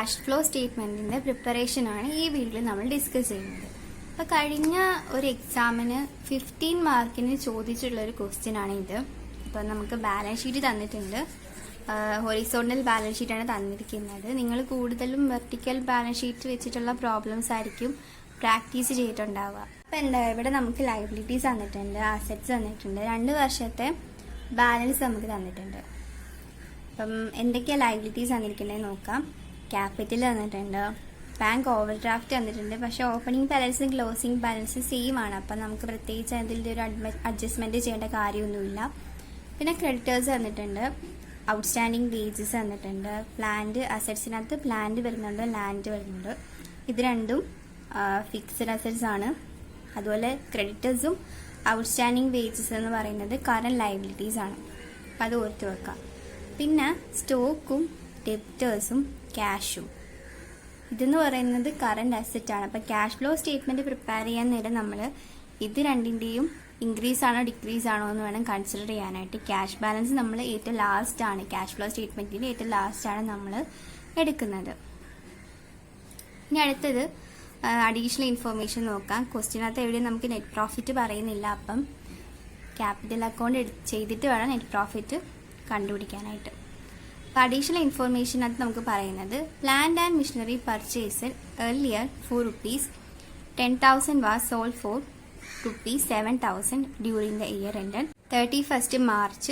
Cash flow സ്റ്റേറ്റ്മെന്റിന്റെ preparation ആണ് ഈ വീഡിയോയിൽ നമ്മൾ ഡിസ്കസ് ചെയ്യുന്നത്. അപ്പോൾ കഴിഞ്ഞ ഒരു എക്സാമിന് 15 മാർക്കിന് ചോദിച്ചിട്ടുള്ള ഒരു ക്വസ്റ്റ്യൻ ആണ് ഇത്. അപ്പോൾ നമുക്ക് ബാലൻസ് ഷീറ്റ് തന്നിട്ടുണ്ട്. ഹൊറിസോണ്ടൽ ബാലൻസ് ഷീറ്റാണ് തന്നിരിക്കുന്നത്. നിങ്ങൾ കൂടുതലും വെർട്ടിക്കൽ ബാലൻസ് ഷീറ്റ് വെച്ചിട്ടുള്ള പ്രോബ്ലംസ് ആയിരിക്കും പ്രാക്ടീസ് ചെയ്തിട്ടുണ്ടാവുക. അപ്പോൾ എന്താ ഇവിടെ നമുക്ക് ലയബിലിറ്റീസ് തന്നിട്ടുണ്ട്, അസറ്റ്സ് തന്നിട്ടുണ്ട്, 2 വർഷത്തെ ബാലൻസ് നമുക്ക് തന്നിട്ടുണ്ട്. അപ്പം എന്തൊക്കെയാണ് ലയബിലിറ്റീസ് തന്നിരിക്കുന്നത് നോക്കാം. ക്യാപിറ്റൽ തന്നിട്ടുണ്ട്, ബാങ്ക് ഓവർ ഡ്രാഫ്റ്റ് തന്നിട്ടുണ്ട്. പക്ഷേ ഓപ്പണിംഗ് ബാലൻസും ക്ലോസിംഗ് ബാലൻസും സെയിം ആണ്. അപ്പം നമുക്ക് പ്രത്യേകിച്ച് അതിൻ്റെ ഒരു അഡ്ജസ്റ്റ്മെന്റ് ചെയ്യേണ്ട കാര്യമൊന്നുമില്ല. പിന്നെ ക്രെഡിറ്റേഴ്സ് തന്നിട്ടുണ്ട്, ഔട്ട്സ്റ്റാൻഡിങ് വേജസ് തന്നിട്ടുണ്ട്, പ്ലാന്റ് അസറ്റ്സിനകത്ത് പ്ലാന്റ് വരുന്നുണ്ട്, ലാൻഡ് വരുന്നുണ്ട്. ഇത് രണ്ടും ഫിക്സഡ് അസറ്റ്സ് ആണ്. അതുപോലെ ക്രെഡിറ്റേഴ്സും ഔട്ട്സ്റ്റാൻഡിങ് വേജസ് എന്ന് പറയുന്നത് കറന്റ് ലയബിലിറ്റീസ് ആണ്. അപ്പം അത് ഓർത്ത് വെക്കാം. പിന്നെ സ്റ്റോക്കും ഡെപ്റ്റേഴ്സും ക്യാഷും ഇതെന്ന് പറയുന്നത് കറന്റ് അസറ്റ് ആണ്. അപ്പം ക്യാഷ് ഫ്ലോ സ്റ്റേറ്റ്മെന്റ് പ്രിപ്പയർ ചെയ്യാൻ നേരം നമ്മൾ ഇത് രണ്ടിൻ്റെയും ഇൻക്രീസ് ആണോ ഡിക്രീസ് ആണോ എന്ന് വേണം കൺസിഡർ ചെയ്യാനായിട്ട്. ക്യാഷ് ബാലൻസ് നമ്മൾ ഏറ്റവും ലാസ്റ്റ് ആണ്, ക്യാഷ് ഫ്ലോ സ്റ്റേറ്റ്മെന്റിൽ ഏറ്റവും ലാസ്റ്റ് ആണ് നമ്മൾ എടുക്കുന്നത്. ഇനി അടുത്തത് അഡീഷണൽ ഇൻഫർമേഷൻ നോക്കാം. ക്വസ്റ്റ്യനകത്ത് എവിടെയും നമുക്ക് നെറ്റ് പ്രോഫിറ്റ് പറയുന്നില്ല. അപ്പം ക്യാപിറ്റൽ അക്കൗണ്ട് ചെയ്തിട്ട് വേണം നെറ്റ് പ്രോഫിറ്റ് കണ്ടുപിടിക്കാനായിട്ട്. അപ്പോൾ അഡീഷണൽ ഇൻഫർമേഷനകത്ത് നമുക്ക് പറയുന്നത് plant and machinery purchase earlier ₹4, 10,000 was sold for ₹7,000 during the year ended 31st March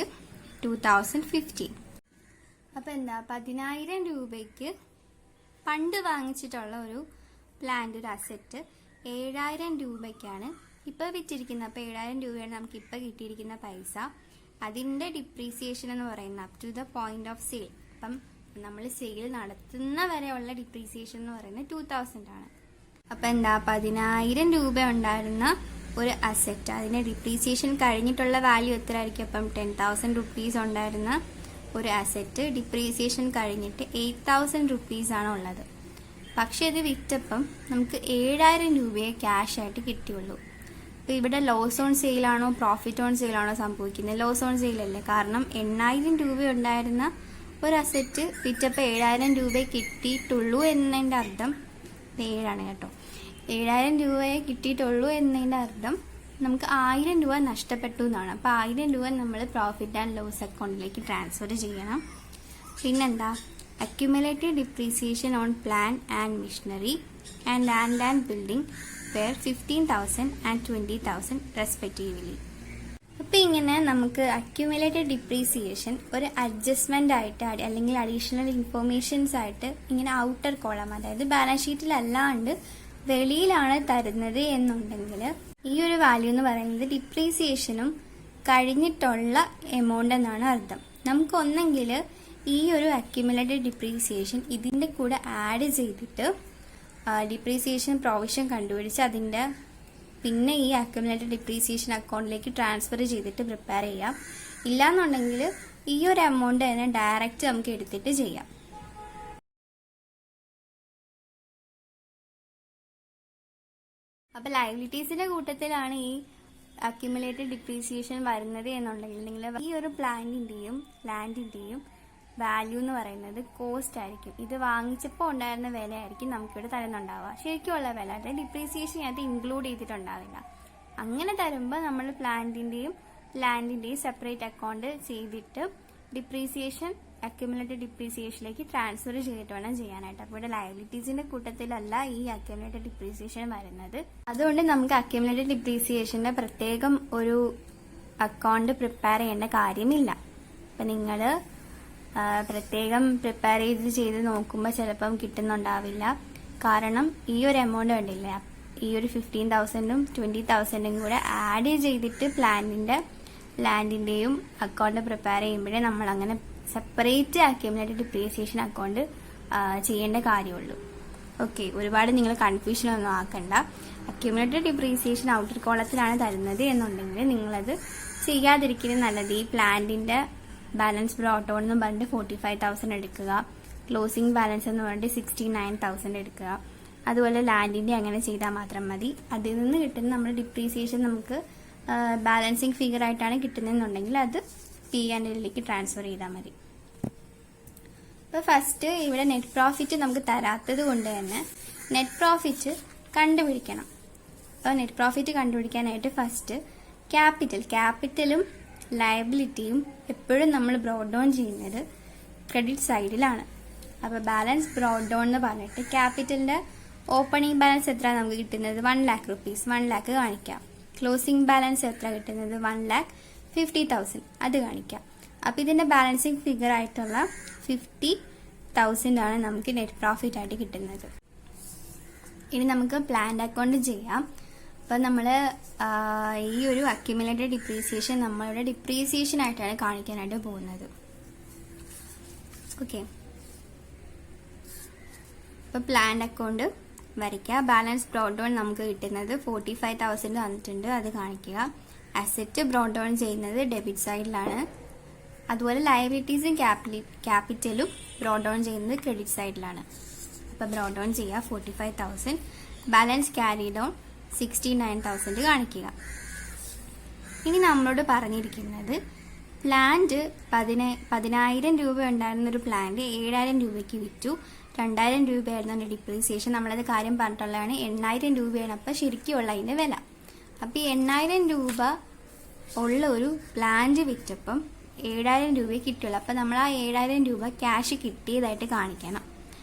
2015. അപ്പോൾ എന്താ 10,000 രൂപയ്ക്ക് പണ്ട് വാങ്ങിച്ചിട്ടുള്ള ഒരു പ്ലാന്റ് ഒരു അസറ്റ് 7,000 രൂപയ്ക്കാണ് ഇപ്പോൾ വിറ്റിരിക്കുന്നത്. അപ്പോൾ 7,000 രൂപയാണ് നമുക്ക് ഇപ്പോൾ കിട്ടിയിരിക്കുന്ന പൈസ. അതിൻ്റെ ഡിപ്രീസിയേഷൻ എന്ന് പറയുന്നത് up to the point of sale. അപ്പം നമ്മൾ സെയിൽ നടത്തുന്ന വരെയുള്ള ഡിപ്രീസിയേഷൻ എന്ന് പറയുന്നത് 2,000 ആണ്. അപ്പം എന്താ 10,000 രൂപ ഉണ്ടായിരുന്ന ഒരു അസറ്റ് അതിന്റെ ഡിപ്രീസിയേഷൻ കഴിഞ്ഞിട്ടുള്ള വാല്യൂ എത്ര ആയിരിക്കും? അപ്പം 10,000 റുപ്പീസ് ഉണ്ടായിരുന്ന ഒരു അസറ്റ് ഡിപ്രീസിയേഷൻ കഴിഞ്ഞിട്ട് 8,000 റുപ്പീസ് ആണ് ഉള്ളത്. പക്ഷെ ഇത് വിറ്റപ്പം നമുക്ക് 7,000 രൂപയെ ക്യാഷ് ആയിട്ട് കിട്ടിയുള്ളൂ. അപ്പോൾ ഇവിടെ ലോസ് ഓൺ സെയിലാണോ പ്രോഫിറ്റ് ഓൺ സെയിലാണോ സംഭവിക്കുന്നത്? ലോസ് ഓൺ സെയിലല്ലേ. കാരണം 8,000 രൂപ ഉണ്ടായിരുന്ന ഒരു അസറ്റ് വിറ്റപ്പോൾ 7,000 രൂപയെ കിട്ടിയിട്ടുള്ളൂ എന്നതിൻ്റെ അർത്ഥം 7 കേട്ടോ. 7,000 രൂപയെ കിട്ടിയിട്ടുള്ളൂ എന്നതിൻ്റെ അർത്ഥം നമുക്ക് 1,000 രൂപ നഷ്ടപ്പെട്ടു എന്നാണ്. അപ്പോൾ 1,000 രൂപ നമ്മൾ പ്രോഫിറ്റ് ആൻഡ് ലോസ് അക്കൗണ്ടിലേക്ക് ട്രാൻസ്ഫർ ചെയ്യണം. പിന്നെന്താ accumulated depreciation on plant and machinery and land and building പേർ 15,000 and 20,000 റെസ്പെക്റ്റീവ്ലി. അപ്പോൾ ഇങ്ങനെ നമുക്ക് അക്യുമുലേറ്റഡ് ഡിപ്രീസിയേഷൻ ഒരു അഡ്ജസ്റ്റ്മെന്റ് ആയിട്ട് അല്ലെങ്കിൽ അഡീഷണൽ ഇൻഫോർമേഷൻസ് ആയിട്ട് ഇങ്ങനെ ഔട്ടർ കോളം, അതായത് ബാലൻസ് ഷീറ്റിലല്ലാണ്ട് വെളിയിലാണ് തരുന്നത് എന്നുണ്ടെങ്കിൽ ഈ ഒരു വാല്യൂ എന്ന് പറയുന്നത് ഡിപ്രീസിയേഷനും കഴിഞ്ഞിട്ടുള്ള എമൗണ്ട് എന്നാണ് അർത്ഥം. നമുക്ക് ഒന്നെങ്കിൽ ഈ ഒരു അക്യുമുലേറ്റഡ് ഡിപ്രീസിയേഷൻ ഇതിന്റെ കൂടെ ആഡ് ചെയ്തിട്ട് ഡിപ്രീസിയേഷൻ പ്രൊവിഷൻ കണ്ടുപിടിച്ച് അതിൻ്റെ പിന്നെ ഈ അക്യുമുലേറ്റഡ് ഡിപ്രീസിയേഷൻ അക്കൗണ്ടിലേക്ക് ട്രാൻസ്ഫർ ചെയ്തിട്ട് പ്രിപ്പയർ ചെയ്യാം. ഇല്ലാന്നുണ്ടെങ്കിൽ ഈ ഒരു എമൗണ്ട് തന്നെ ഡയറക്റ്റ് നമുക്ക് എടുത്തിട്ട് ചെയ്യാം. അപ്പോൾ ലയബിലിറ്റീസിന്റെ കൂട്ടത്തിലാണ് ഈ അക്യുമുലേറ്റഡ് ഡിപ്രീസിയേഷൻ വരുന്നത് എന്നുണ്ടെങ്കിൽ നിങ്ങൾ ഈ ഒരു പ്ലാന്റിന്റെയും ലാൻഡിന്റെയും വാല്യൂ എന്ന് പറയുന്നത് കോസ്റ്റ് ആയിരിക്കും. ഇത് വാങ്ങിച്ചപ്പോൾ ഉണ്ടായിരുന്ന വിലയായിരിക്കും നമുക്കിവിടെ തരുന്നുണ്ടാവുക. ശരിക്കുമുള്ള വില, അതായത് ഡിപ്രീസിയേഷൻ അത് ഇൻക്ലൂഡ് ചെയ്തിട്ടുണ്ടാവില്ല. അങ്ങനെ തരുമ്പോൾ നമ്മൾ പ്ലാന്റിന്റെയും ലാൻഡിന്റെയും സെപ്പറേറ്റ് അക്കൗണ്ട് ചെയ്തിട്ട് ഡിപ്രീസിയേഷൻ അക്യുമുലേറ്റഡ് ഡിപ്രീസിയേഷനിലേക്ക് ട്രാൻസ്ഫർ ചെയ്തിട്ട് വേണം ചെയ്യാനായിട്ട്. അപ്പോൾ ഇവിടെ ലയബിലിറ്റീസിന്റെ കൂട്ടത്തിലല്ല ഈ അക്യുമുലേറ്റഡ് ഡിപ്രീസിയേഷൻ വരുന്നത്. അതുകൊണ്ട് നമുക്ക് അക്യുമുലേറ്റഡ് ഡിപ്രീസിയേഷന്റെ പ്രത്യേകം ഒരു അക്കൗണ്ട് പ്രിപ്പയർ ചെയ്യേണ്ട കാര്യമില്ല. അപ്പം നിങ്ങൾ പ്രത്യേകം പ്രിപ്പയർ ചെയ്ത് നോക്കുമ്പോൾ ചിലപ്പം കിട്ടുന്നുണ്ടാവില്ല. കാരണം ഈ ഒരു എമൗണ്ട് കണ്ടില്ല, ഈ ഒരു 15,000-ഉം 20,000-ഉം കൂടെ ആഡ് ചെയ്തിട്ട് പ്ലാന്റിന്റെ ലാൻഡിന്റെയും അക്കൗണ്ട് പ്രിപ്പയർ ചെയ്യുമ്പോഴേ നമ്മൾ അങ്ങനെ സെപ്പറേറ്റ് അക്യുമുലേറ്റഡ് ഡിപ്രീസിയേഷൻ അക്കൗണ്ട് ചെയ്യേണ്ട കാര്യമുള്ളൂ. ഓക്കെ, ഒരുപാട് നിങ്ങൾ കൺഫ്യൂഷൻ ഒന്നും ആക്കണ്ട. അക്യുമുലേറ്റഡ് ഡിപ്രീസിയേഷൻ ഔട്ടർ കോളത്തിലാണ് തരുന്നത് എന്നുണ്ടെങ്കിൽ നിങ്ങളത് ചെയ്യാതിരിക്കുന്നത് നല്ലത്. ഈ പ്ലാന്റിന്റെ ബാലൻസ് ബ്രോട്ട് ഓൺ എന്ന് പറഞ്ഞിട്ട് 45,000 എടുക്കുക, ക്ലോസിംഗ് ബാലൻസ് എന്ന് പറഞ്ഞിട്ട് 69,000 എടുക്കുക. അതുപോലെ ലാൻഡിന്റെ അങ്ങനെ ചെയ്താൽ മാത്രം മതി. അതിൽ നിന്ന് കിട്ടുന്ന നമ്മുടെ ഡിപ്രീസിയേഷൻ നമുക്ക് ബാലൻസിങ് ഫിഗർ ആയിട്ടാണ് കിട്ടുന്നതെന്നുണ്ടെങ്കിൽ അത് P&Lലേക്ക് ട്രാൻസ്ഫർ ചെയ്താൽ മതി. അപ്പോൾ ഫസ്റ്റ് ഇവിടെ നെറ്റ് പ്രോഫിറ്റ് നമുക്ക് തരാത്തത് കൊണ്ട് തന്നെ നെറ്റ് പ്രോഫിറ്റ് കണ്ടുപിടിക്കണം. അപ്പോൾ നെറ്റ് പ്രോഫിറ്റ് കണ്ടുപിടിക്കാനായിട്ട് ഫസ്റ്റ് ക്യാപിറ്റലും ലയബിലിറ്റിയും എപ്പോഴും നമ്മൾ ബ്രോഡ് ഡൗൺ ചെയ്യുന്നത് ക്രെഡിറ്റ് സൈഡിലാണ്. അപ്പോൾ ബാലൻസ് ബ്രോഡ് ഡൗൺ എന്ന് പറഞ്ഞിട്ട് ക്യാപിറ്റലിൻ്റെ ഓപ്പണിംഗ് ബാലൻസ് എത്ര നമുക്ക് കിട്ടുന്നത് 1 lakh rupees, 1 lakh കാണിക്കാം. ക്ലോസിംഗ് ബാലൻസ് എത്ര കിട്ടുന്നത് 1,50,000 അത് കാണിക്കാം. അപ്പോൾ ഇതിൻ്റെ ബാലൻസിങ് ഫിഗർ ആയിട്ടുള്ള 50,000 ആണ് നമുക്ക് നെറ്റ് പ്രോഫിറ്റ് ആയിട്ട് കിട്ടുന്നത്. ഇനി നമുക്ക് പ്ലാൻഡ് അക്കൗണ്ട് ചെയ്യാം. അപ്പം നമ്മൾ ഈ ഒരു അക്യുമുലേറ്റഡ് ഡിപ്രീസിയേഷൻ നമ്മളുടെ ഡിപ്രീസിയേഷൻ ആയിട്ടാണ് കാണിക്കാനായിട്ട് പോകുന്നത്. ഓക്കെ, അപ്പോൾ പ്ലാൻഡ് അക്കൗണ്ട് വരയ്ക്കുക. ബാലൻസ് ബ്രോഡ് ഡൗൺ നമുക്ക് കിട്ടുന്നത് 45,000 വന്നിട്ടുണ്ട്, അത് കാണിക്കുക. അസറ്റ് ബ്രോഡ് ഡൗൺ ചെയ്യുന്നത് ഡെബിറ്റ് സൈഡിലാണ്. അതുപോലെ ലയബിലിറ്റീസും ക്യാപിറ്റലും ബ്രോഡ് ഡൗൺ ചെയ്യുന്നത് ക്രെഡിറ്റ് സൈഡിലാണ്. അപ്പോൾ ബ്രോഡ് ഡൗൺ ചെയ്യുക 45,000. ബാലൻസ് ക്യാരി ഡൗൺ 69,000 കാണിക്കുക. ഇനി നമ്മളോട് പറഞ്ഞിരിക്കുന്നത് പ്ലാന്റ് 10,000 രൂപ ഉണ്ടായിരുന്നൊരു പ്ലാന്റ് 7,000 രൂപയ്ക്ക് വിറ്റു. 2,000 രൂപയായിരുന്നു ഡിപ്രീസിയേഷൻ. നമ്മളത് കാര്യം പറഞ്ഞിട്ടുള്ളതാണ്. 8,000 രൂപയാണ് അപ്പോൾ ശരിക്കുള്ള അതിൻ്റെ വില. അപ്പോൾ ഈ 8,000 രൂപ ഉള്ള ഒരു പ്ലാന്റ് വിറ്റപ്പം 7,000 രൂപയെ കിട്ടുള്ളൂ. അപ്പോൾ നമ്മൾ ആ 7,000 രൂപ ക്യാഷ് കിട്ടിയതായിട്ട് കാണിക്കണം.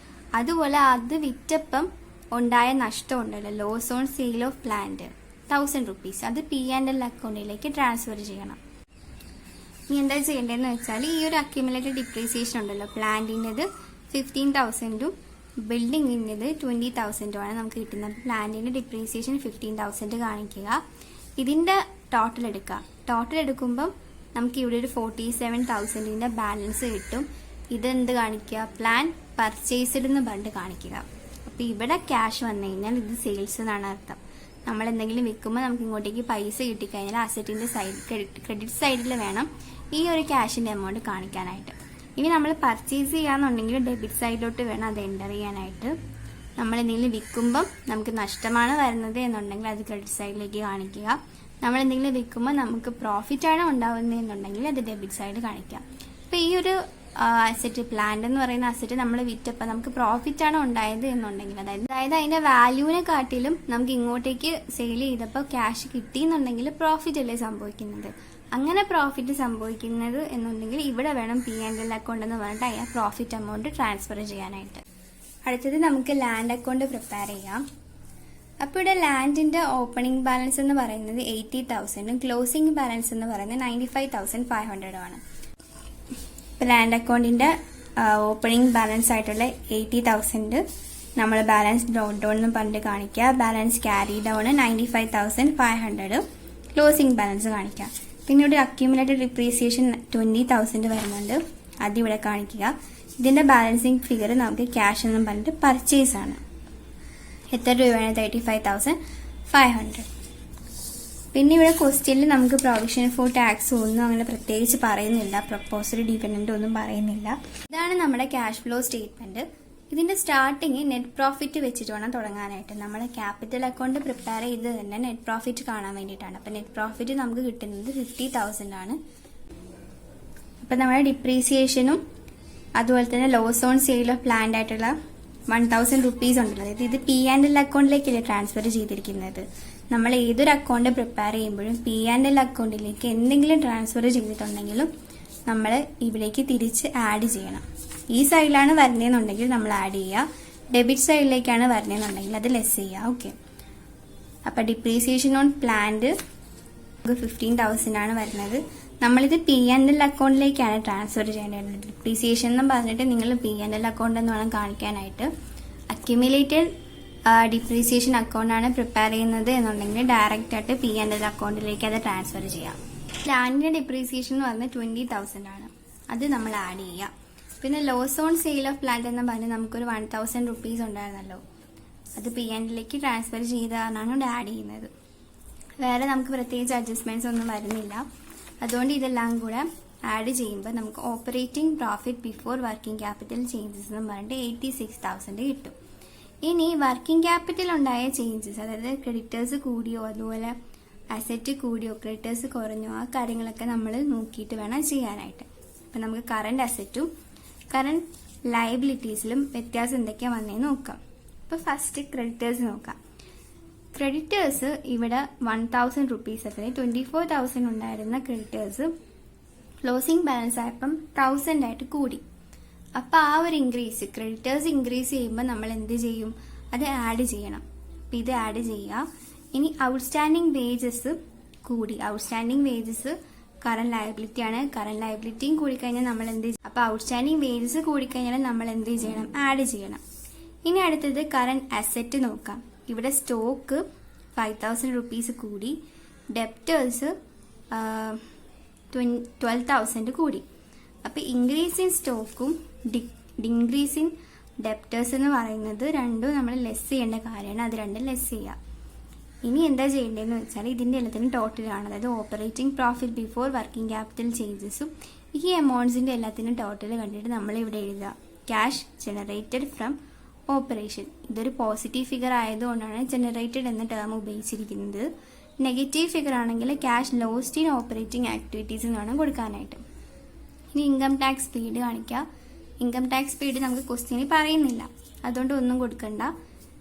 അതുപോലെ അത് വിറ്റപ്പം ഉണ്ടായ നഷ്ടം ഉണ്ടല്ലോ, loss on sale of plant 1,000 rupees, അത് P&L അക്കൗണ്ടിലേക്ക് ട്രാൻസ്ഫർ ചെയ്യണം. ഇനി എന്താ ചെയ്യേണ്ടതെന്ന് വെച്ചാൽ ഈ ഒരു അക്യുമുലേറ്റഡ് ഡിപ്രീസിയേഷൻ ഉണ്ടല്ലോ, പ്ലാന്റിൻ്റെത് 15,000ഉം ബിൽഡിങ്ങിൻ്റെത് 20,000ഉം ആണ് നമുക്ക് കിട്ടുന്നത്. പ്ലാന്റിൻ്റെ ഡിപ്രീസിയേഷൻ 15,000 കാണിക്കുക. ഇതിൻ്റെ ടോട്ടൽ എടുക്കുക. ടോട്ടൽ എടുക്കുമ്പം നമുക്ക് ഇവിടെ ഒരു 47,000ൻ്റെ ബാലൻസ് കിട്ടും. ഇതെന്ത് കാണിക്കുക, പ്ലാൻ പർച്ചേസ്ഡ് എന്ന് പറഞ്ഞിട്ട് കാണിക്കുക. അപ്പോൾ ഇവിടെ ക്യാഷ് വന്നു കഴിഞ്ഞാൽ ഇത് സെയിൽസ് എന്നാണ് അർത്ഥം. നമ്മൾ എന്തെങ്കിലും വിൽക്കുമ്പോൾ നമുക്ക് ഇങ്ങോട്ടേക്ക് പൈസ കിട്ടിക്കഴിഞ്ഞാൽ അസറ്റിൻ്റെ സൈഡ് ക്രെഡിറ്റ് സൈഡിൽ വേണം ഈ ഒരു ക്യാഷിൻ്റെ എമൗണ്ട് കാണിക്കാനായിട്ട്. ഇനി നമ്മൾ പർച്ചേസ് ചെയ്യാന്നുണ്ടെങ്കിൽ ഡെബിറ്റ് സൈഡിലോട്ട് വേണം അത് എൻ്റർ ചെയ്യാനായിട്ട്. നമ്മൾ എന്തെങ്കിലും വിൽക്കുമ്പം നമുക്ക് നഷ്ടമാണ് വരുന്നത് എന്നുണ്ടെങ്കിൽ അത് ക്രെഡിറ്റ് സൈഡിലേക്ക് കാണിക്കുക. നമ്മൾ എന്തെങ്കിലും വിൽക്കുമ്പോൾ നമുക്ക് പ്രോഫിറ്റ് ആണ് ഉണ്ടാവുന്നത് എന്നുണ്ടെങ്കിൽ അത് ഡെബിറ്റ് സൈഡ് കാണിക്കാം. അപ്പോൾ ഈ ഒരു അസറ്റ് പ്ലാന്റ് എന്ന് പറയുന്ന അസറ്റ് നമ്മൾ വിറ്റപ്പോൾ നമുക്ക് പ്രോഫിറ്റ് ആണ് ഉണ്ടായത് എന്നുണ്ടെങ്കിൽ, അതായത് അതിന്റെ വാല്യൂവിനെ കാട്ടിലും നമുക്ക് ഇങ്ങോട്ടേക്ക് സെയിൽ ചെയ്തപ്പോൾ ക്യാഷ് കിട്ടി എന്നുണ്ടെങ്കിൽ പ്രോഫിറ്റ് അല്ലേ സംഭവിക്കുന്നത്. അങ്ങനെ പ്രോഫിറ്റ് സംഭവിക്കുന്നത് എന്നുണ്ടെങ്കിൽ ഇവിടെ വേണം P&L അക്കൗണ്ട് എന്ന് പറഞ്ഞിട്ട് അതിന് പ്രോഫിറ്റ് എമൗണ്ട് ട്രാൻസ്ഫർ ചെയ്യാനായിട്ട്. അടുത്തത് നമുക്ക് ലാൻഡ് അക്കൗണ്ട് പ്രിപ്പയർ ചെയ്യാം. അപ്പോൾ ഇവിടെ ലാൻഡിന്റെ ഓപ്പണിംഗ് ബാലൻസ് എന്ന് പറയുന്നത് 80,000ഉം ക്ലോസിംഗ് ബാലൻസ് എന്ന് പറയുന്നത് 95,500 ആണ്. ഇപ്പോൾ ലാൻഡ് അക്കൗണ്ടിന്റെ ഓപ്പണിംഗ് ബാലൻസ് ആയിട്ടുള്ള 80,000 നമ്മൾ ബാലൻസ് ബ്രോഡ് ഡൗൺ എന്ന് പറഞ്ഞിട്ട് കാണിക്കുക. Balance carry down 95,500, closing balance കാണിക്കുക. പിന്നെ ഇവിടെ അക്യുമുലേറ്റഡ് ഡിപ്രീസിയേഷൻ 20,000 വരുന്നുണ്ട്, അതിവിടെ കാണിക്കുക. ഇതിന്റെ ബാലൻസിങ് ഫിഗർ നമുക്ക് ക്യാഷ് എന്ന് പറഞ്ഞിട്ട് പർച്ചേസ് ആണ്. എത്ര രൂപയാണ് 35,500. പിന്നെ ഇവിടെ ക്വസ്റ്റ്യനിൽ നമുക്ക് പ്രൊവിഷൻ ഫോർ ടാക്സ് ഒന്നും അങ്ങനെ പ്രത്യേകിച്ച് പറയുന്നില്ല, പ്രപ്പോസൽ ഡിപെൻഡന്റ് ഒന്നും പറയുന്നില്ല. ഇതാണ് നമ്മുടെ ക്യാഷ് ഫ്ലോ സ്റ്റേറ്റ്മെന്റ്. ഇതിന്റെ സ്റ്റാർട്ടിങ് നെറ്റ് പ്രോഫിറ്റ് വെച്ചിട്ട് വേണം തുടങ്ങാനായിട്ട്. നമ്മൾ ക്യാപിറ്റൽ അക്കൗണ്ട് പ്രിപ്പയർ ചെയ്ത് തന്നെ നെറ്റ് പ്രോഫിറ്റ് കാണാൻ വേണ്ടിയിട്ടാണ്. അപ്പം നെറ്റ് പ്രോഫിറ്റ് നമുക്ക് കിട്ടുന്നത് 50,000 ആണ്. അപ്പം നമ്മുടെ ഡിപ്രീസിയേഷനും അതുപോലെ തന്നെ loss on sale of plant ആയിട്ടുള്ള 1,000 rupees ഉണ്ടല്ലോ, അതായത് ഇത് P&L അക്കൗണ്ടിലേക്കല്ലേ ട്രാൻസ്ഫർ ചെയ്തിരിക്കുന്നത്. നമ്മൾ ഏതൊരു അക്കൗണ്ട് പ്രിപ്പയർ ചെയ്യുമ്പോഴും P&L അക്കൗണ്ടിലേക്ക് എന്തെങ്കിലും ട്രാൻസ്ഫർ ചെയ്തിട്ടുണ്ടെങ്കിലും നമ്മൾ ഇവിടേക്ക് തിരിച്ച് ആഡ് ചെയ്യണം. ഈ സൈഡിലാണ് വരുന്നതെന്നുണ്ടെങ്കിൽ നമ്മൾ ആഡ് ചെയ്യുക, ഡെബിറ്റ് സൈഡിലേക്കാണ് വരുന്നതെന്നുണ്ടെങ്കിൽ അത് ലെസ് ചെയ്യുക. ഓക്കെ, അപ്പം ഡിപ്രീസിയേഷൻ ഓൺ പ്ലാന്റ് 15,000 ആണ് വരുന്നത്. നമ്മളിത് P&L അക്കൗണ്ടിലേക്കാണ് ട്രാൻസ്ഫർ ചെയ്യേണ്ടത്. ഡിപ്രീസിയേഷൻ എന്ന് പറഞ്ഞിട്ട് നിങ്ങൾ P&L അക്കൗണ്ട് എന്ന് വേണം കാണിക്കാനായിട്ട്. അക്യുമുലേറ്റഡ് ഡിപ്രീസിയേഷൻ അക്കൗണ്ടാണ് പ്രിപ്പയർ ചെയ്യുന്നത് എന്നുണ്ടെങ്കിൽ ഡയറക്റ്റ് ആയിട്ട് P&L അക്കൗണ്ടിലേക്ക് അത് ട്രാൻസ്ഫർ ചെയ്യാം. ലാൻഡിന്റെ ഡിപ്രീസിയേഷൻ എന്ന് പറഞ്ഞാൽ 20,000 ആണ്, അത് നമ്മൾ ആഡ് ചെയ്യുക. പിന്നെ loss on sale of plant എന്ന് പറഞ്ഞാൽ നമുക്കൊരു 1,000 rupees ഉണ്ടായിരുന്നല്ലോ, അത് P&Lലേക്ക് ട്രാൻസ്ഫർ ചെയ്താണ് ഇവിടെ ആഡ് ചെയ്യുന്നത്. വേറെ നമുക്ക് പ്രത്യേകിച്ച് അഡ്ജസ്റ്റ്മെന്റ്സ് ഒന്നും വരുന്നില്ല. അതുകൊണ്ട് ഇതെല്ലാം കൂടെ ആഡ് ചെയ്യുമ്പോൾ നമുക്ക് operating profit before working capital changes എന്ന് പറഞ്ഞിട്ട് 86,000 കിട്ടും. ഇനി വർക്കിംഗ് ക്യാപിറ്റൽ ഉണ്ടായ ചേഞ്ചസ്, അതായത് ക്രെഡിറ്റേഴ്സ് കൂടിയോ അതുപോലെ അസറ്റ് കൂടിയോ ക്രെഡിറ്റേഴ്സ് കുറഞ്ഞോ ആ കാര്യങ്ങളൊക്കെ നമ്മൾ നോക്കിയിട്ട് വേണം ചെയ്യാനായിട്ട്. അപ്പം നമുക്ക് കറണ്ട് അസറ്റും കറണ്ട് ലയബിലിറ്റീസിലും വ്യത്യാസം എന്തൊക്കെയാ വന്നേന്ന് നോക്കാം. ഇപ്പൊ ഫസ്റ്റ് ക്രെഡിറ്റേഴ്സ് നോക്കാം. ക്രെഡിറ്റേഴ്സ് ഇവിടെ 1000 റുപ്പീസ് അത്ര 24,000 ഉണ്ടായിരുന്ന ക്രെഡിറ്റേഴ്സ് ക്ലോസിംഗ് ബാലൻസ് ആയപ്പം 1000 ആയിട്ട് കൂടി. അപ്പൊ ആ ഒരു ഇൻക്രീസ് ക്രെഡിറ്റേഴ്സ് ഇൻക്രീസ് ചെയ്യുമ്പോൾ നമ്മൾ എന്ത് ചെയ്യും, അത് ആഡ് ചെയ്യണം. അപ്പൊ ഇത് ആഡ് ചെയ്യുക. ഇനി ഔട്ട്സ്റ്റാൻഡിംഗ് വേജസ് കൂടി. ഔട്ട്സ്റ്റാൻഡിംഗ് വേജസ് കറന്റ് ലയബിലിറ്റി ആണ്. കറന്റ് ലയബിലിറ്റിയും കൂടിക്കഴിഞ്ഞാൽ നമ്മൾ എന്ത് ചെയ്യും, അപ്പൊ ഔട്ട്സ്റ്റാൻഡിംഗ് വേജസ് കൂടിക്കഴിഞ്ഞാൽ നമ്മൾ എന്ത് ചെയ്യണം, ആഡ് ചെയ്യണം. ഇനി അടുത്തത് കറന്റ് അസറ്റ് നോക്കാം. ഇവിടെ സ്റ്റോക്ക് 5,000 റുപ്പീസ് കൂടി, ഡെപ്റ്റേഴ്സ് 12,000 കൂടി. അപ്പൊ ഇൻക്രീസ് ഇൻ സ്റ്റോക്കും ഡിക്രീസ് ഇൻ ഡെപ്റ്റേഴ്സ് എന്ന് പറയുന്നത് രണ്ടും നമ്മൾ ലെസ് ചെയ്യേണ്ട കാര്യമാണ്. അത് രണ്ടും ലെസ് ചെയ്യാം. ഇനി എന്താ ചെയ്യേണ്ടതെന്ന് വെച്ചാൽ ഇതിന്റെ എല്ലാത്തിനും ടോട്ടലാണ്, അതായത് operating profit before working capital ചേഞ്ചസും ഈ എമൗണ്ട്സിന്റെ എല്ലാത്തിനും ടോട്ടൽ കണ്ടിട്ട് നമ്മൾ ഇവിടെ എഴുതുക ക്യാഷ് ജനറേറ്റഡ് ഫ്രം ഓപ്പറേഷൻ. ഇതൊരു പോസിറ്റീവ് ഫിഗർ ആയതുകൊണ്ടാണ് ജനറേറ്റഡ് എന്ന ടേം ഉപയോഗിച്ചിരിക്കുന്നത്. നെഗറ്റീവ് ഫിഗർ ആണെങ്കിൽ cash lost in operating activities എന്നാണ് കൊടുക്കാനായിട്ട്. ഇനി ഇൻകം ടാക്സ് പെയ്ഡ് കാണിക്കുക. ഇൻകം ടാക്സ് പെയ്ഡ് നമുക്ക് ക്വസ്റ്റ്യനിൽ പറയുന്നില്ല, അതുകൊണ്ട് ഒന്നും കൊടുക്കണ്ട.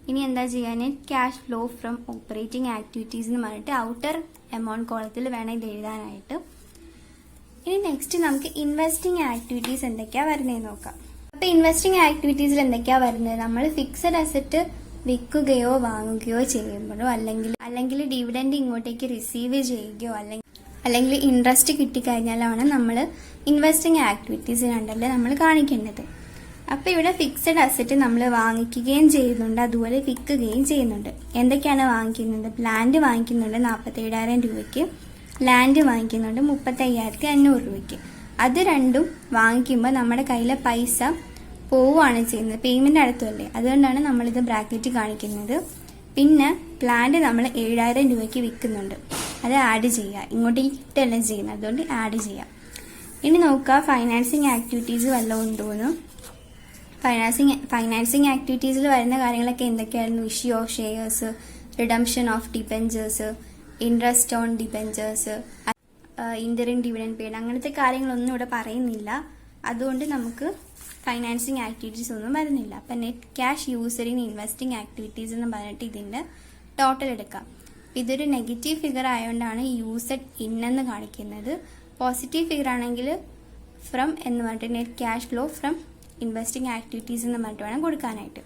ഇനി എന്താ ചെയ്യാൻ, cash flow from operating activities എന്ന് പറഞ്ഞിട്ട് ഔട്ടർ എമൗണ്ട് കോളത്തിൽ വേണം ഇത് എഴുതാനായിട്ട്. ഇനി നെക്സ്റ്റ് നമുക്ക് ഇൻവെസ്റ്റിംഗ് ആക്ടിവിറ്റീസ് എന്തൊക്കെയാ വരുന്നതെന്ന് നോക്കാം. അപ്പൊ ഇൻവെസ്റ്റിംഗ് ആക്ടിവിറ്റീസിൽ എന്തൊക്കെയാ വരുന്നത്, നമ്മൾ ഫിക്സഡ് അസറ്റ് വിൽക്കുകയോ വാങ്ങുകയോ ചെയ്യുമ്പോഴോ അല്ലെങ്കിൽ ഡിവിഡൻഡ് ഇങ്ങോട്ടേക്ക് റിസീവ് ചെയ്യുകയോ അല്ലെങ്കിൽ ഇൻട്രസ്റ്റ് കിട്ടിക്കഴിഞ്ഞാലാണ് നമ്മൾ ഇൻവെസ്റ്റിംഗ് ആക്ടിവിറ്റീസ് രണ്ടല്ലേ നമ്മൾ കാണിക്കേണ്ടത്. അപ്പൊ ഇവിടെ ഫിക്സഡ് അസറ്റ് നമ്മൾ വാങ്ങിക്കുകയും ചെയ്യുന്നുണ്ട്, അതുപോലെ വിൽക്കുകയും ചെയ്യുന്നുണ്ട്. എന്തൊക്കെയാണ് വാങ്ങിക്കുന്നത്, ലാൻഡ് വാങ്ങിക്കുന്നുണ്ട് 47,000 രൂപയ്ക്ക്, ലാൻഡ് വാങ്ങിക്കുന്നുണ്ട് 35,500 രൂപയ്ക്ക്. അത് രണ്ടും വാങ്ങിക്കുമ്പോൾ നമ്മുടെ കയ്യിലെ പൈസ പോവുകയാണ് ചെയ്യുന്നത്, പേയ്മെന്റ് അടുത്തല്ലേ, അതുകൊണ്ടാണ് നമ്മളിത് ബ്രാക്കറ്റ് കാണിക്കുന്നത്. പിന്നെ പ്ലാന്റ് നമ്മൾ 7,000 രൂപയ്ക്ക് വിൽക്കുന്നുണ്ട്, അത് ആഡ് ചെയ്യുക, ഇങ്ങോട്ടേക്ക് കിട്ടല്ല ചെയ്യുന്നത്, അതുകൊണ്ട് ആഡ് ചെയ്യാം. ഇനി നോക്കുക ഫൈനാൻസിങ് ആക്ടിവിറ്റീസ് വല്ലതും ഉണ്ടോന്ന്. ഫൈനാൻസിങ് ആക്ടിവിറ്റീസിൽ വരുന്ന കാര്യങ്ങളൊക്കെ എന്തൊക്കെയായിരുന്നു, issue of shares, redemption of debentures, interest on debentures, interim dividend paid, അങ്ങനത്തെ കാര്യങ്ങളൊന്നും ഇവിടെ പറയുന്നില്ല. അതുകൊണ്ട് നമുക്ക് ഫൈനാൻസിങ് ആക്ടിവിറ്റീസ് ഒന്നും വരുന്നില്ല. അപ്പൊ net cash user in investing activities എന്ന് പറഞ്ഞിട്ട് ഇതിന്റെ ടോട്ടൽ എടുക്കാം. ഇതൊരു നെഗറ്റീവ് ഫിഗർ ആയതുകൊണ്ടാണ് യൂസഡ് ഇൻ എന്ന് കാണിക്കുന്നത്. പോസിറ്റീവ് ഫിഗർ ആണെങ്കിൽ ഫ്രം എന്ന് പറഞ്ഞിട്ട് net cash flow from investing activities എന്ന് പറഞ്ഞിട്ട് വേണം കൊടുക്കാനായിട്ട്.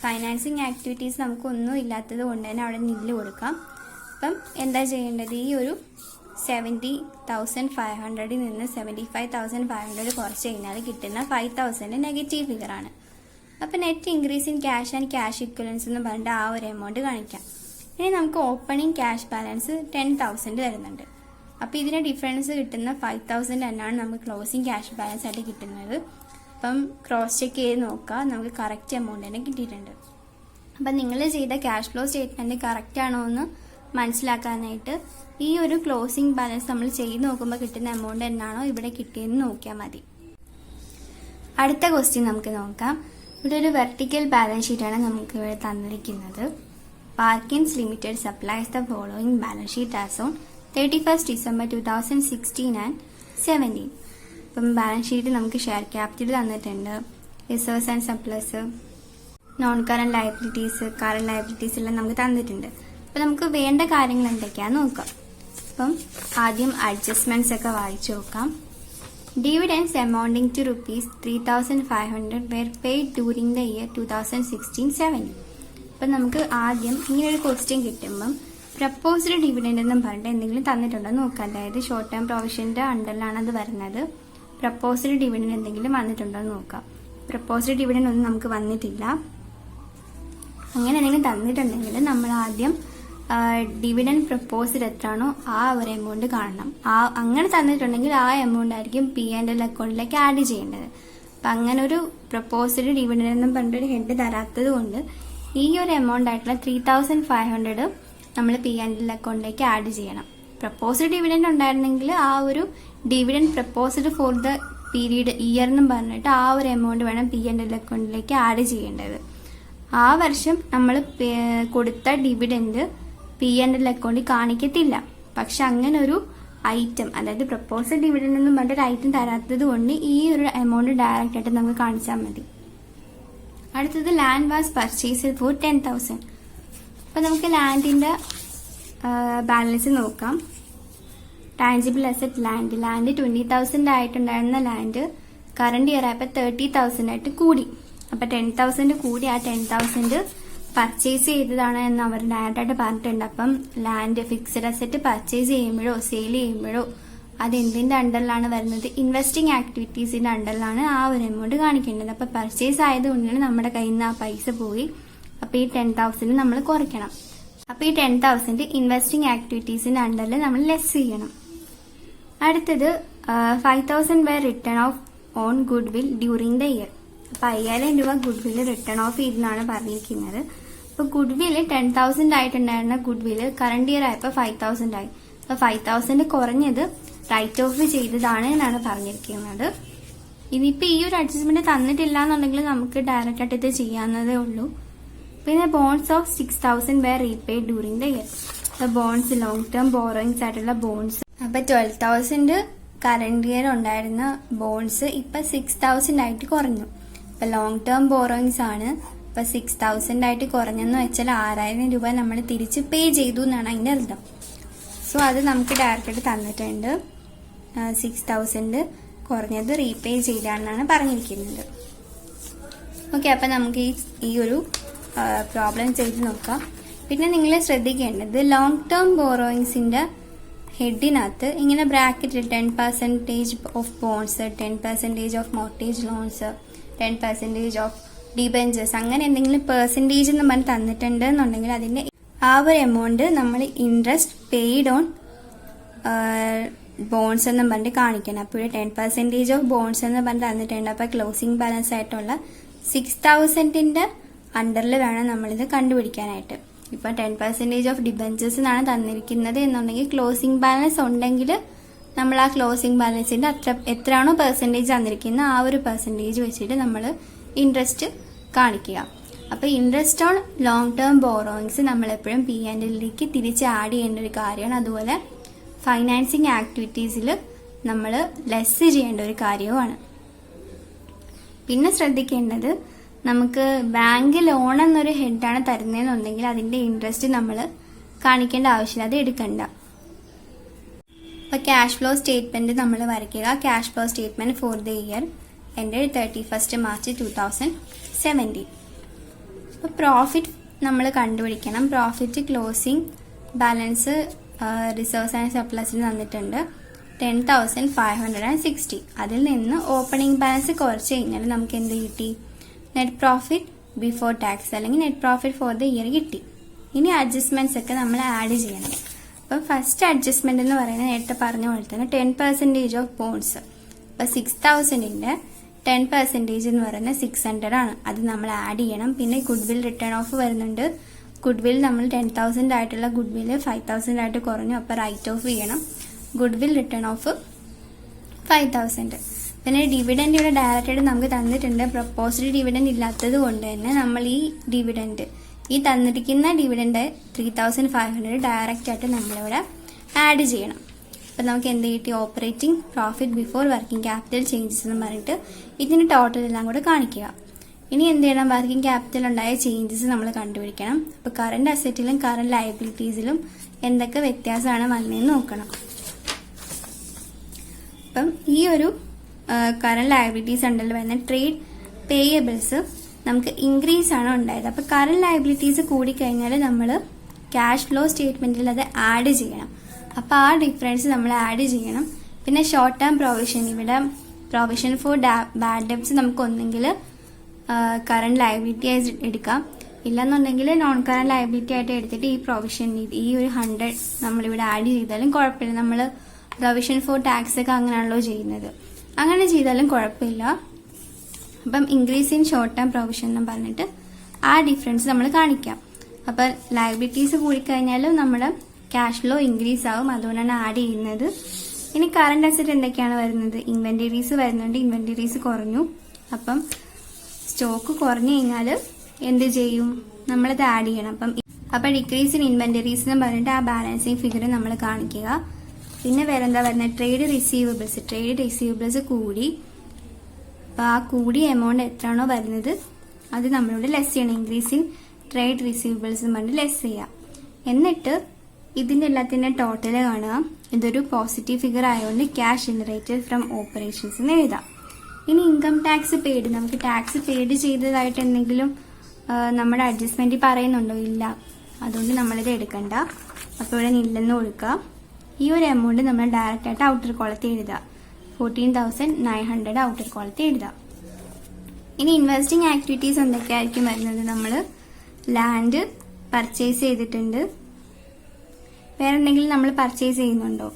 ഫൈനാൻസിങ് ആക്ടിവിറ്റീസ് നമുക്ക് ഒന്നും ഇല്ലാത്തത് കൊണ്ട് തന്നെ അവിടെ നില്ല് കൊടുക്കാം. അപ്പം എന്താ ചെയ്യേണ്ടത്, ഈ ഒരു 70,500 നിന്ന് 75,500 കുറച്ച് കഴിഞ്ഞാൽ കിട്ടുന്ന 5,000 നെഗറ്റീവ് ഫിഗർ ആണ്. അപ്പൊ net increase in cash and cash ഇക്വലൻസ് എന്ന് പറഞ്ഞിട്ട് ആ ഒരു എമൗണ്ട് കാണിക്കാം. ഇനി നമുക്ക് ഓപ്പണിംഗ് ക്യാഷ് ബാലൻസ് 10,000 വരുന്നുണ്ട്. അപ്പൊ ഇതിന് ഡിഫറൻസ് കിട്ടുന്ന 5,000 തന്നെയാണ് നമുക്ക് ക്ലോസിംഗ് ക്യാഷ് ബാലൻസ് ആയിട്ട് കിട്ടുന്നത്. അപ്പം ക്രോസ് ചെക്ക് ചെയ്ത് നോക്കാം, നമുക്ക് കറക്റ്റ് എമൗണ്ട് തന്നെ കിട്ടിയിട്ടുണ്ട്. അപ്പം നിങ്ങൾ ചെയ്ത ക്യാഷ് ഫ്ലോ സ്റ്റേറ്റ്മെന്റ് കറക്റ്റ് ആണോ എന്ന് മനസ്സിലാക്കാനായിട്ട് ഈ ഒരു ക്ലോസിംഗ് ബാലൻസ് നമ്മൾ ചെയ്ത് നോക്കുമ്പോൾ കിട്ടുന്ന എമൗണ്ട് എന്നാണോ ഇവിടെ കിട്ടിയെന്ന് നോക്കിയാൽ മതി. അടുത്ത ക്വസ്റ്റ്യൻ നമുക്ക് നോക്കാം. ഇവിടെ ഒരു വെർട്ടിക്കൽ ബാലൻസ് ഷീറ്റാണ് നമുക്ക് ഇവിടെ തന്നിരിക്കുന്നത്. Parkins limited supplies the following balance sheet as on 31st December 2016 and 17. ഇപ്പം ബാലൻസ് ഷീറ്റ് നമുക്ക് ഷെയർ ക്യാപിറ്റൽ തന്നിട്ടുണ്ട്, reserves and surplus, non current liabilities, current liabilities എല്ലാം നമുക്ക് തന്നിട്ടുണ്ട്. അപ്പൊ നമുക്ക് വേണ്ട കാര്യങ്ങൾ എന്തൊക്കെയാന്ന് നോക്കാം. അപ്പം ആദ്യം അഡ്ജസ്റ്റ്മെന്റ്സ് ഒക്കെ വായിച്ചു നോക്കാം. Dividends amounting to ₹3,500 were paid during the year 2016-17. അപ്പം നമുക്ക് ആദ്യം ഇങ്ങനെ ഒരു ക്വസ്റ്റ്യൻ കിട്ടുമ്പം പ്രപ്പോസ്ഡ് ഡിവിഡൻഡ് എന്നും പറഞ്ഞിട്ട് എന്തെങ്കിലും തന്നിട്ടുണ്ടോ നോക്കാം. അതായത് ഷോർട്ട് ടേം പ്രൊവിഷന്റെ അണ്ടറിലാണ് അത് വരുന്നത്. പ്രപ്പോസ്ഡ് ഡിവിഡൻഡ് എന്തെങ്കിലും വന്നിട്ടുണ്ടോ എന്ന് നോക്കാം. പ്രപ്പോസ്ഡ് ഡിവിഡൻഡ് ഒന്നും നമുക്ക് വന്നിട്ടില്ല. അങ്ങനെ എന്തെങ്കിലും തന്നിട്ടുണ്ടെങ്കിൽ നമ്മൾ ആദ്യം ഡിവിഡൻഡ് പ്രപ്പോസ്ഡ് എത്രയാണോ ആ ഒരു എമൗണ്ട് കാണണം. അങ്ങനെ തന്നിട്ടുണ്ടെങ്കിൽ ആ എമൗണ്ട് ആയിരിക്കും P&L അക്കൗണ്ടിലേക്ക് ആഡ് ചെയ്യേണ്ടത്. അപ്പൊ അങ്ങനെ ഒരു പ്രപ്പോസ്ഡ് ഡിവിഡൻഡ് എന്നും പറഞ്ഞിട്ടൊരു ഹെഡ് തരാത്തത് കൊണ്ട് ഈ ഒരു എമൗണ്ട് ആയിട്ടുള്ള 3,500 നമ്മൾ P&L അക്കൗണ്ടിലേക്ക് ആഡ് ചെയ്യണം. പ്രപ്പോസ്ഡ് ഡിവിഡൻഡ് ഉണ്ടായിരുന്നെങ്കിൽ ആ ഒരു dividend proposed for the period year എന്നും പറഞ്ഞിട്ട് ആ ഒരു എമൗണ്ട് വേണം P&L അക്കൗണ്ടിലേക്ക് ആഡ് ചെയ്യേണ്ടത്. ആ വർഷം നമ്മൾ കൊടുത്ത ഡിവിഡൻഡ് P&L അക്കൗണ്ടിൽ കാണിക്കത്തില്ല. പക്ഷെ അങ്ങനെ ഒരു ഐറ്റം, അതായത് പ്രപ്പോസൽ ഡിവിഡൻഡ് എന്നും പറഞ്ഞിട്ട് ഒരു ഐറ്റം തരാത്തത് കൊണ്ട് ഈ ഒരു എമൗണ്ട് ഡയറക്റ്റ് ആയിട്ട് നമുക്ക് കാണിച്ചാൽ മതി. അടുത്തത് ലാൻഡ് വാസ് പർച്ചേസ്ഡ് ഫോർ 10,000. അപ്പൊ നമുക്ക് ലാൻഡിന്റെ ബാലൻസ് നോക്കാം. ടാൻജിബിൾ അസറ്റ് ലാൻഡ് 20,000 ആയിട്ടുണ്ടായിരുന്ന ലാൻഡ് കറണ്ട് ഇയർ ആയപ്പോൾ 30,000 ആയിട്ട് കൂടി. അപ്പൊ 10,000 കൂടി. ആ 10,000 പർച്ചേസ് ചെയ്തതാണ് എന്ന് അവർ ഡയറക്റ്റ് ആയിട്ട് പറഞ്ഞിട്ടുണ്ട്. അപ്പം ലാൻഡ് ഫിക്സഡ് അസറ്റ് പർച്ചേസ് ചെയ്യുമ്പോഴോ സെയിൽ ചെയ്യുമ്പോഴോ അത് എന്തിന്റെ അണ്ടറിലാണ് വരുന്നത്? ഇൻവെസ്റ്റിംഗ് ആക്ടിവിറ്റീസിന്റെ അണ്ടറിലാണ് ആ ഒരു എമൗണ്ട് കാണിക്കേണ്ടത്. അപ്പൊ പർച്ചേസ് ആയതുകൊണ്ടാണ് നമ്മുടെ കയ്യിൽ നിന്ന് ആ പൈസ പോയി. അപ്പൊ ഈ 10,000 നമ്മൾ കുറയ്ക്കണം. അപ്പൊ ഈ 10,000 ഇൻവെസ്റ്റിംഗ് ആക്ടിവിറ്റീസിന്റെ അണ്ടറിൽ നമ്മൾ ലെസ് ചെയ്യണം. അടുത്തത് 5,000 were written off on goodwill during the year. അപ്പൊ 5,000 രൂപ ഗുഡ്വിൽ റിട്ടേൺ ഓഫ് ചെയ്തെന്നാണ് പറഞ്ഞിരിക്കുന്നത്. അപ്പൊ ഗുഡ്വിൽ 10,000 ആയിട്ടുണ്ടായിരുന്ന ഗുഡ്വില് കറണ്ട് ഇയർ ആയപ്പോൾ 5,000 ആയി. അപ്പൊ 5,000 കുറഞ്ഞത് റൈറ്റ് ഓഫ് ചെയ്തതാണ് എന്നാണ് പറഞ്ഞിരിക്കുന്നത്. ഇനിയിപ്പോ ഈ ഒരു അഡ്ജസ്റ്റ്മെന്റ് തന്നിട്ടില്ല എന്നുണ്ടെങ്കിൽ നമുക്ക് ഡയറക്റ്റ് ആയിട്ട് ഇത് ചെയ്യാവുന്നതേ ഉള്ളൂ. പിന്നെ bonds of 6,000 were repaid during the year. Bonds long term borrowings ആയിട്ടുള്ള ബോൺസ്. അപ്പൊ 12,000 കറണ്ട് ഇയർ ഉണ്ടായിരുന്ന ബോൺസ് ഇപ്പൊ 6,000 ആയിട്ട് കുറഞ്ഞു. ഇപ്പൊ ലോങ് ടേം ബോറോയിങ്സ് ആണ്. ഇപ്പൊ 6,000 ആയിട്ട് കുറഞ്ഞെന്ന് വെച്ചാൽ 6,000 രൂപ നമ്മൾ തിരിച്ച് പേ ചെയ്തു എന്നാണ് അതിന്റെ അർത്ഥം. സോ അത് നമുക്ക് ഡയറക്റ്റ് തന്നിട്ടുണ്ട്. 6,000 കുറഞ്ഞത് റീപേ ചെയ്താണെന്നാണ് പറഞ്ഞിരിക്കുന്നത്. ഓക്കെ, അപ്പൊ നമുക്ക് ഈ ഒരു പ്രോബ്ലം ചെയ്ത് നോക്കാം. പിന്നെ നിങ്ങൾ ശ്രദ്ധിക്കേണ്ടത് ലോങ് ടേം ബോറോയിങ്സിന്റെ ഹെഡിനകത്ത് ഇങ്ങനെ bracket 10% of bonds, 10% of mortgage loans, 10% of debentures, അങ്ങനെ എന്തെങ്കിലും പെർസെൻറ്റേജ് എന്ന് പറഞ്ഞ് തന്നിട്ടുണ്ട് എന്നുണ്ടെങ്കിൽ അതിന്റെ ആ ഒരു എമൗണ്ട് നമ്മൾ ഇൻട്രസ്റ്റ് പെയ്ഡ് ഓൺ ബോൺസ് എന്ന് പറഞ്ഞിട്ട് കാണിക്കണം. അപ്പോൾ 10% ഓഫ് ബോൺസ് എന്ന് പറഞ്ഞ് തന്നിട്ടുണ്ട്. അപ്പോൾ ക്ലോസിംഗ് ബാലൻസ് ആയിട്ടുള്ള 6,000 അണ്ടറിൽ വേണം നമ്മളിത് കണ്ടുപിടിക്കാനായിട്ട്. ഇപ്പൊ 10% ഓഫ് ഡിബെഞ്ചേഴ്സ് എന്നാണ് തന്നിരിക്കുന്നത് എന്നുണ്ടെങ്കിൽ ക്ലോസിംഗ് ബാലൻസ് ഉണ്ടെങ്കിൽ നമ്മൾ ആ ക്ലോസിംഗ് ബാലൻസിന്റെ എത്രയാണോ പെർസെൻറ്റേജ് തന്നിരിക്കുന്നത് ആ ഒരു പെർസെൻറ്റേജ് വെച്ചിട്ട് നമ്മൾ ഇൻട്രസ്റ്റ് കാണിക്കുക. അപ്പൊ interest on long term borrowings നമ്മൾ എപ്പോഴും P&Lലേക്ക് തിരിച്ച് ആഡ് ചെയ്യേണ്ട ഒരു കാര്യമാണ്. അതുപോലെ ഫൈനാൻസിങ് ആക്ടിവിറ്റീസിൽ നമ്മൾ ലെസ് ചെയ്യേണ്ട ഒരു കാര്യവുമാണ്. പിന്നെ ശ്രദ്ധിക്കേണ്ടത്, നമുക്ക് ബാങ്ക് ലോൺ എന്നൊരു ഹെഡാണ് തരുന്നതെന്നുണ്ടെങ്കിൽ അതിന്റെ ഇൻട്രസ്റ്റ് നമ്മൾ കാണിക്കേണ്ട ആവശ്യമില്ല, അത് എടുക്കണ്ട. അപ്പൊ ക്യാഷ് ഫ്ലോ സ്റ്റേറ്റ്മെന്റ് നമ്മൾ വരയ്ക്കുക. Cash flow statement for the year ended 31 March 2017. അപ്പൊ പ്രോഫിറ്റ് നമ്മൾ കണ്ടുപിടിക്കണം. Profit closing balance reserves and സർപ്ലസിന് തന്നിട്ടുണ്ട് 10,560. അതിൽ നിന്ന് ഓപ്പണിംഗ് ബാലൻസ് കുറച്ച് കഴിഞ്ഞാൽ നമുക്ക് എന്ത് കിട്ടി? നെറ്റ് പ്രോഫിറ്റ് ബിഫോർ ടാക്സ് അല്ലെങ്കിൽ net profit for the year കിട്ടി. ഇനി അഡ്ജസ്റ്റ്മെന്റ്സ് ഒക്കെ നമ്മൾ ആഡ് ചെയ്യണം. അപ്പം ഫസ്റ്റ് അഡ്ജസ്റ്റ്മെന്റ് എന്ന് പറയുന്നത് നേരത്തെ പറഞ്ഞ പോലെ തന്നെ 10% ഓഫ് ബോൺസ്. അപ്പൊ 6,000ന്റെ 10% എന്ന് പറയുന്നത് 600 ആണ്. അത് നമ്മൾ ആഡ് ചെയ്യണം. പിന്നെ ഗുഡ്വിൽ റിട്ടേൺ ഓഫ് വരുന്നുണ്ട്. ഗുഡ്വിൽ നമ്മൾ 10,000 ആയിട്ടുള്ള ഗുഡ്വില് 5,000 ആയിട്ട് കുറഞ്ഞു. അപ്പൊ റൈറ്റ് ഓഫ് ചെയ്യണം. Goodwill return of 5,000. പിന്നെ ഡിവിഡൻഡ് ഇവിടെ ഡയറക്റ്റ് ആയിട്ട് നമുക്ക് തന്നിട്ടുണ്ട്. പ്രപ്പോസ്ഡ് ഡിവിഡൻഡ് ഇല്ലാത്തത് കൊണ്ട് തന്നെ നമ്മൾ ഈ തന്നിരിക്കുന്ന ഡിവിഡൻഡ് 3,500 ഡയറക്റ്റ് ആയിട്ട് നമ്മളിവിടെ ആഡ് ചെയ്യണം. അപ്പൊ നമുക്ക് എന്ത് കിട്ടി? Operating profit before working capital changes എന്ന് പറഞ്ഞിട്ട് ഇതിന് ടോട്ടൽ എല്ലാം കൂടെ കാണിക്കുക. ഇനി എന്ത് ചെയ്യണം? വർക്കിംഗ് ക്യാപിറ്റൽ ഉണ്ടായ ചേഞ്ചസ് നമ്മൾ കണ്ടുപിടിക്കണം. അപ്പൊ കറന്റ് അസറ്റിലും കറന്റ് ലയബിലിറ്റീസിലും എന്തൊക്കെ വ്യത്യാസമാണ് വന്നതെന്ന് നോക്കണം. അപ്പം ഈ ഒരു കറന്റ് ലയബിലിറ്റീസ് ഉണ്ടല്ലോ വരുന്ന ട്രേഡ് പേയബിൾസ് നമുക്ക് ഇൻക്രീസ് ആണ് ഉണ്ടായത്. അപ്പൊ കറന്റ് ലയബിലിറ്റീസ് കൂടിക്കഴിഞ്ഞാൽ നമ്മൾ ക്യാഷ് ഫ്ലോ സ്റ്റേറ്റ്മെന്റിൽ അത് ആഡ് ചെയ്യണം. അപ്പൊ ആ ഡിഫറൻസ് നമ്മൾ ആഡ് ചെയ്യണം. പിന്നെ ഷോർട്ട് ടേം പ്രൊവിഷൻ, ഇവിടെ പ്രൊവിഷൻ ഫോർ ബാഡ് ഡെബ്റ്റ്സ് നമുക്ക് ഒന്നെങ്കിൽ കറന്റ് ലയബിലിറ്റി ആയി എടുക്കാം, ഇല്ലെന്നുണ്ടെങ്കിൽ നോൺ കറന്റ് ലയബിലിറ്റി ആയിട്ട് എടുത്തിട്ട് ഈ പ്രൊവിഷൻ ഈ ഒരു 100 നമ്മളിവിടെ ആഡ് ചെയ്താലും കുഴപ്പമില്ല. നമ്മൾ പ്രൊവിഷൻ ഫോർ ടാക്സ് ഒക്കെ അങ്ങനെയാണല്ലോ ചെയ്യുന്നത്, അങ്ങനെ ചെയ്താലും കുഴപ്പമില്ല. അപ്പം increase in short term provision എന്ന് പറഞ്ഞിട്ട് ആ ഡിഫറൻസ് നമ്മൾ കാണിക്കാം. അപ്പം ലയബിലിറ്റീസ് കൂടിക്കഴിഞ്ഞാലും നമ്മുടെ ക്യാഷ് ഫ്ലോ ഇൻക്രീസ് ആവും, അതുകൊണ്ടാണ് ആഡ് ചെയ്യുന്നത്. ഇനി കറന്റ് അസറ്റ് എന്തൊക്കെയാണ് വരുന്നത്? ഇൻവെന്ററീസ് വരുന്നുണ്ട്. ഇൻവെന്ററീസ് കുറഞ്ഞു. അപ്പം സ്റ്റോക്ക് കുറഞ്ഞു കഴിഞ്ഞാൽ എന്ത് ചെയ്യും? നമ്മളത് ആഡ് ചെയ്യണം. അപ്പം ഡിക്രീസ് ഇൻ ഇൻവെന്ററീസ് എന്ന് പറഞ്ഞിട്ട് ആ ബാലൻസിങ് ഫിഗർ നമ്മൾ കാണിക്കുക. പിന്നെ വേറെന്താ വരുന്നത്? ട്രേഡ് റിസീവബിൾസ് കൂടി. അപ്പൊ ആ കൂടിയ എമൗണ്ട് എത്രയാണോ വരുന്നത് അത് നമ്മളിവിടെ ലെസ് ചെയ്യണം. ഇൻക്രീസ് ഇൻ ട്രേഡ് റിസീവബിൾസ് എന്ന് പറഞ്ഞിട്ട് ലെസ് ചെയ്യാം. എന്നിട്ട് ഇതിന്റെ എല്ലാത്തിന്റെ ടോട്ടൽ കാണുക. ഇതൊരു പോസിറ്റീവ് ഫിഗർ ആയതുകൊണ്ട് ക്യാഷ് ജനറേറ്റഡ് ഫ്രം ഓപ്പറേഷൻസ് എന്ന് എഴുതാം. ഇനി ഇൻകം ടാക്സ് പെയ്ഡ്, നമുക്ക് ടാക്സ് പെയ്ഡ് ചെയ്തതായിട്ട് എന്തെങ്കിലും നമ്മുടെ അഡ്ജസ്റ്റ്മെന്റ് പറയുന്നുണ്ടോ? ഇല്ല. അതുകൊണ്ട് നമ്മളിത് എടുക്കണ്ട. അപ്പോൾ ഇവിടെ ഇല്ലെന്ന് കൊടുക്കുക. ഈ ഒരു എമൗണ്ട് നമ്മൾ ഡയറക്റ്റ് ആയിട്ട് ഔട്ടർ കോളത്തിൽ എഴുതുക. 14,900 ഔട്ടർ കോളത്തിൽ എഴുതുക. ഇനി ഇൻവെസ്റ്റിംഗ് ആക്ടിവിറ്റീസ് എന്തൊക്കെയായിരിക്കും വരുന്നത്? നമ്മൾ ലാൻഡ് പർച്ചേസ് ചെയ്തിട്ടുണ്ട്. വേറെ എന്തെങ്കിലും നമ്മൾ പർച്ചേസ് ചെയ്യുന്നുണ്ടോ?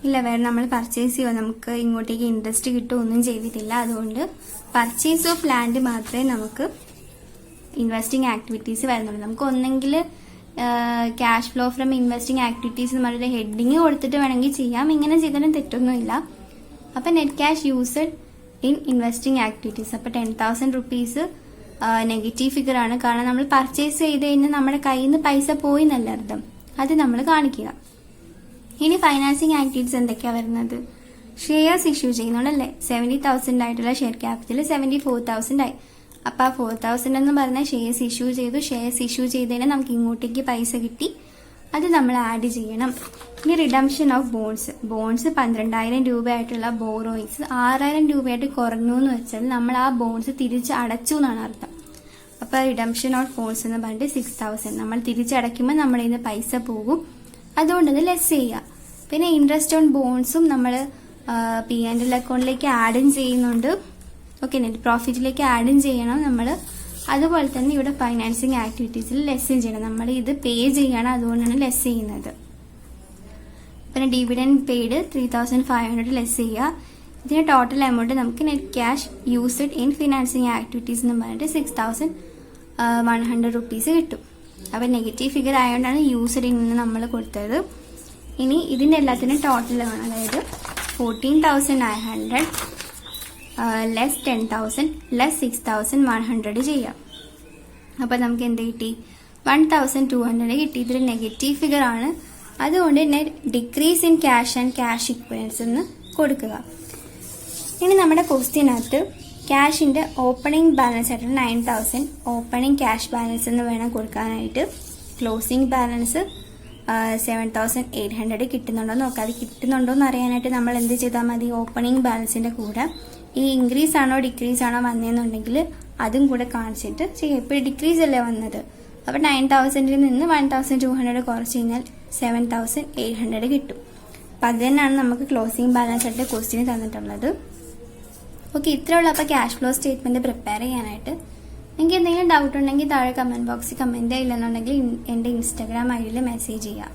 ഇല്ല, വേറെ നമ്മൾ പർച്ചേസ് ചെയ്യുമോ? നമുക്ക് ഇങ്ങോട്ടേക്ക് ഇൻട്രസ്റ്റ് കിട്ടുമോ? ഒന്നും ചെയ്തിട്ടില്ല. അതുകൊണ്ട് പർച്ചേസ് ഓഫ് ലാൻഡ് മാത്രമേ നമുക്ക് ഇൻവെസ്റ്റിംഗ് ആക്ടിവിറ്റീസ് വരുന്നുള്ളൂ. നമുക്ക് ഒന്നെങ്കിൽ cash flow from investing activities എന്ന് പറഞ്ഞൊരു ഹെഡിങ് കൊടുത്തിട്ട് വേണമെങ്കിൽ ചെയ്യാം. ഇങ്ങനെ ചെയ്താലും തെറ്റൊന്നുമില്ല. അപ്പം net cash used in investing activities. അപ്പം 10,000 റുപ്പീസ് നെഗറ്റീവ് ഫിഗർ ആണ്. കാരണം നമ്മൾ പർച്ചേസ് ചെയ്ത് കഴിഞ്ഞാൽ നമ്മുടെ കയ്യിൽ നിന്ന് പൈസ പോയി എന്നല്ല അർത്ഥം. അത് നമ്മൾ കാണിക്കുക. ഇനി ഫൈനാൻസിങ് ആക്ടിവിറ്റീസ് എന്തൊക്കെയാണ് വരുന്നത്? Shares issue ചെയ്യുന്നുണ്ടല്ലേ. 70,000 ആയിട്ടുള്ള ഷെയർ ക്യാപിറ്റൽ 74,000 ആയി. അപ്പൊ ആ 4,000 എന്ന് പറഞ്ഞാൽ ഷെയർസ് ഇഷ്യൂ ചെയ്തു. ഷെയർസ് ഇഷ്യൂ ചെയ്തതിന് നമുക്ക് ഇങ്ങോട്ടേക്ക് പൈസ കിട്ടി. അത് നമ്മൾ ആഡ് ചെയ്യണം. ഇനി റിഡംഷൻ ഓഫ് ബോൺസ്. 12,000 രൂപയായിട്ടുള്ള ബോറോയിങ്സ് 6,000 രൂപയായിട്ട് കുറഞ്ഞു എന്ന് വെച്ചാൽ നമ്മൾ ആ ബോൺസ് തിരിച്ച് അടച്ചു എന്നാണ് അർത്ഥം. അപ്പൊ റിഡംഷൻ ഓഫ് ബോൺസ് എന്ന് പറഞ്ഞിട്ട് 6,000 നമ്മൾ തിരിച്ചടയ്ക്കുമ്പോൾ നമ്മുടെ കയ്യിൽ നിന്ന് പൈസ പോകും. അതുകൊണ്ട് അത് ലെസ് ചെയ്യുക. പിന്നെ ഇൻട്രസ്റ്റ് ഓൺ ബോൺസും നമ്മൾ P&L അക്കൗണ്ടിലേക്ക് ആഡും ചെയ്യുന്നുണ്ട്. ഓക്കെ, നെറ്റ് പ്രോഫിറ്റിലേക്ക് ആഡും ചെയ്യണം നമ്മൾ. അതുപോലെ തന്നെ ഇവിടെ ഫൈനാൻസിങ് ആക്ടിവിറ്റീസിൽ ലെസ് ചെയ്യണം. നമ്മൾ ഇത് പേ ചെയ്യണം, അതുകൊണ്ടാണ് ലെസ് ചെയ്യുന്നത്. പിന്നെ ഡിവിഡൻഡ് പെയ്ഡ് 3,500 ലെസ് ചെയ്യുക. ഇതിന് ടോട്ടൽ എമൗണ്ട് നമുക്ക് net cash used in financing activities എന്ന് പറഞ്ഞിട്ട് 6,100 റുപ്പീസ് കിട്ടും. അപ്പം നെഗറ്റീവ് ഫിഗർ ആയതുകൊണ്ടാണ് യൂസ്ഡ് ഇൻ നമ്മൾ കൊടുത്തത്. ഇനി ഇതിൻ്റെ എല്ലാത്തിനും ടോട്ടൽ വേണം. അതായത് 14,900 ലെസ് 10,000 ലെസ് 6,100 ചെയ്യാം. അപ്പം നമുക്ക് എന്ത് കിട്ടി? 1,200 കിട്ടി. ഇതൊരു നെഗറ്റീവ് ഫിഗർ ആണ്. അതുകൊണ്ട് net decrease in cash and cash ഇക്വലൻസ് എന്ന് കൊടുക്കുക. ഇനി നമ്മുടെ ക്വസ്റ്റ്യനകത്ത് ക്യാഷിന്റെ ഓപ്പണിംഗ് ബാലൻസ് ആയിട്ട് 9,000 ഓപ്പണിംഗ് ക്യാഷ് ബാലൻസ് എന്ന് വേണം കൊടുക്കാനായിട്ട്. ക്ലോസിംഗ് ബാലൻസ് 7,800 കിട്ടുന്നുണ്ടോ നോക്കാം. അത് കിട്ടുന്നുണ്ടോ എന്ന് അറിയാനായിട്ട് നമ്മൾ എന്ത് ചെയ്താൽ മതി? ഓപ്പണിംഗ് ബാലൻസിന്റെ കൂടെ ഈ ഇൻക്രീസ് ആണോ ഡിക്രീസ് ആണോ വന്നതെന്നുണ്ടെങ്കിൽ അതും കൂടെ കാണിച്ചിട്ട് ചെയ്യാം. ഇപ്പോൾ ഡിക്രീസ് അല്ലേ വന്നത്. അപ്പോൾ 9,000 നിന്ന് 1,200 കുറച്ച് കഴിഞ്ഞാൽ 7,800 കിട്ടും. അപ്പം അത് തന്നെയാണ് നമുക്ക് ക്ലോസിംഗ് ബാലൻസ് ആയിട്ട് ക്വസ്റ്റ്യൻ തന്നിട്ടുള്ളത്. ഓക്കെ, ഇത്രേ ഉള്ളൂ. അപ്പോൾ ക്യാഷ് ഫ്ലോ സ്റ്റേറ്റ്മെന്റ് പ്രിപ്പയർ ചെയ്യാനായിട്ട് നിങ്ങൾക്ക് എന്തെങ്കിലും ഡൗട്ട് ഉണ്ടെങ്കിൽ താഴെ കമന്റ് ബോക്സിൽ കമന്റ് ചെയ്യില്ലെന്നുണ്ടെങ്കിൽ എൻ്റെ ഇൻസ്റ്റാഗ്രാം ഐഡിയിൽ മെസ്സേജ് ചെയ്യാം.